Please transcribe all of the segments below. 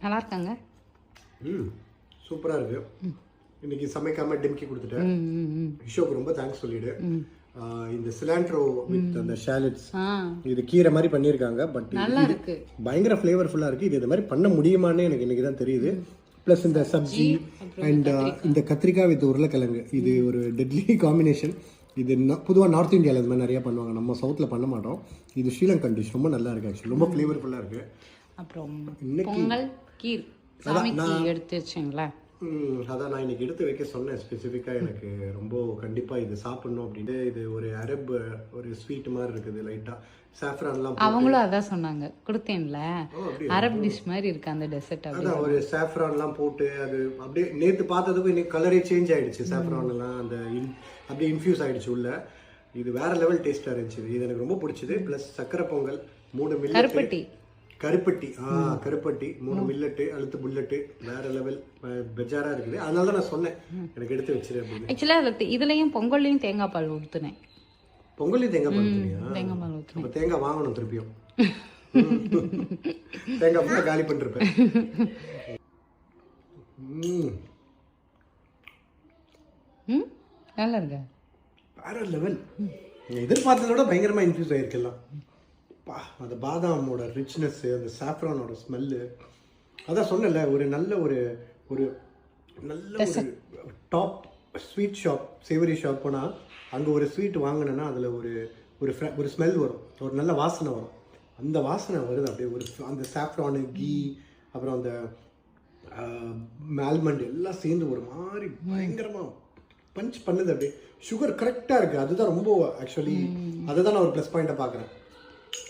நல்லா இருக்காங்க. சூப்பராக இருக்கு. இன்னைக்கு சமைக்காம டிம்கி கொடுத்துட்டேன். விஷோக்கு ரொம்ப தேங்க்ஸ் சொல்லிடு. இந்த சிலாண்ட்ரோ வித் அந்த ஷாலட்ஸ் இது கீரை மாதிரி பண்ணியிருக்காங்க. பட் நல்லா இருக்கு, பயங்கர ஃப்ளேவர்ஃபுல்லாக இருக்குது. இது மாதிரி பண்ண முடியுமான்னு எனக்கு இன்னைக்கு தான் தெரியுது. ப்ளஸ் இந்த சப்ஜி அண்ட் இந்த கத்திரிக்காய் வித் உருளைக்கிழங்கு இது ஒரு டெட்லி காம்பினேஷன். இது பொதுவாக நார்த் இந்தியாவில் இது மாதிரி நிறையா பண்ணுவாங்க, நம்ம சவுத்தில் பண்ண மாட்டோம். இது ஸ்ரீலங்கன் டிஷ், ரொம்ப நல்லா இருக்குது ஆக்சுவலி, ரொம்ப ஃப்ளேவர்ஃபுல்லாக இருக்குது. அப்புறம் பொங்கல் கீர் சாமிக்கு எடுத்து வச்சிங்களா? அதான் நான் இன்னைக்கு எடுத்து வைக்க சொன்னேன் ஸ்பெசிஃபிக்காக. எனக்கு ரொம்ப கண்டிப்பாக இது சாப்பிடணும் அப்படின்ட்டு. இது ஒரு அரப் ஒரு ஸ்வீட் மாதிரி இருக்குது, லைட்டாக சாஃப்ரான்லாம். அவங்களும் அதான் சொன்னாங்க, கொடுத்தேன்ல அரப் டிஷ் மாதிரி இருக்கு அந்த டெசர்ட். அதான் ஒரு சாஃப்ரான்லாம் போட்டு அது அப்படியே நேற்று பார்த்ததுக்கும் இன்னைக்கு கலரே சேஞ்ச் ஆகிடுச்சு. சாஃப்ரான் எல்லாம் அந்த அப்படியே இன்ஃபியூஸ் ஆகிடுச்சு உள்ள. இது வேற லெவல் டேஸ்ட்டாக இருந்துச்சு. இது எனக்கு ரொம்ப பிடிச்சது. ப்ளஸ் சக்கரை பொங்கல் 3 மில்லட் கருப்பட்டி கருப்பட்டி 3 மில்லட்டு அழுத்து புல்லட்டு வேற லெவல் பெஜாரா இருக்குது. அதனால தான் நான் சொன்னேன் எனக்கு எடுத்து வச்சிரு அப்படின்னு. ஆக்சுவலாக இதுலயும் பொங்கல்லையும் தேங்காய் பால் ஊற்றுனேன். பொங்கல்லையும் தேங்காய் பால் ஊற்றுனியா? தேங்காய் பால் ஊற்றுனேன். அப்போ தேங்காய் வாங்கணும் திருப்பியும். தேங்காய் பால் காலி பண்ணிருப்பேன். நல்லா இருக்கா? வேற லெவல். எதிர்பார்த்ததை விட பயங்கரமா இன்ஃபியூஸ் ஆயிருக்கலாம். அந்த பாதாமோட ரிச்னஸ்ஸு, அந்த சாஃப்ரானோட ஸ்மெல்லு, அதான் சொன்னல ஒரு நல்ல ஒரு ஒரு நல்ல ஒரு டாப் ஸ்வீட் ஷாப், சேவரி ஷாப் போனால் அங்கே ஒரு ஸ்வீட் வாங்கினேன்னா அதில் ஒரு ஒரு ஒரு ஸ்மெல் வரும், ஒரு நல்ல வாசனை வரும். அந்த வாசனை வருது அப்படியே ஒரு அந்த சாஃப்ரானு கீ அப்புறம் அந்த ஆல்மண்ட் எல்லாம் சேர்ந்து ஒரு மாதிரி பயங்கரமாக பஞ்ச் பண்ணுது. அப்படியே சுகர் கரெக்டாக இருக்குது. அதுதான் ரொம்ப ஆக்சுவலி அதுதான் நான் ஒரு ப்ளஸ் பாயிண்ட்டை பார்க்குறேன்.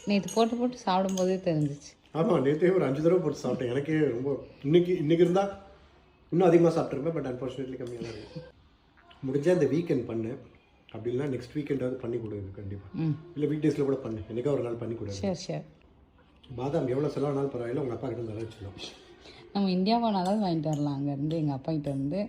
நேற்று போட்டு சாப்பிடும்போதே தெரிஞ்சிச்சு. ஆமாம், நேற்றே ஒரு 5 தடவை போட்டு சாப்பிட்டேன். எனக்கே ரொம்ப இன்னைக்கு இருந்தால் இன்னும் அதிகமாக சாப்பிட்ருப்பேன். பட் அன்ஃபார்ச்சுனேட்லி கம்மியாக தான் இருக்குது. முடிஞ்சால் இந்த வீக்கெண்ட் பண்ணு, அப்படி இல்லைனா நெக்ஸ்ட் வீக்கெண்டாவது பண்ணி கொடுக்குது கண்டிப்பாக. இல்லை வீக் டேஸில் கூட பண்ணு, எனக்கா ஒரு நாள் பண்ணி கொடு. சரி. பாதாம் எவ்வளோ செலவானாலும் பரவாயில்ல, உங்கள் அப்பா கிட்ட தர வச்சுக்கலாம். நம்ம இந்தியா போனாலும் வாங்கிட்டு வரலாம். அங்கேருந்து எங்கள் அப்பா கிட்ட வந்து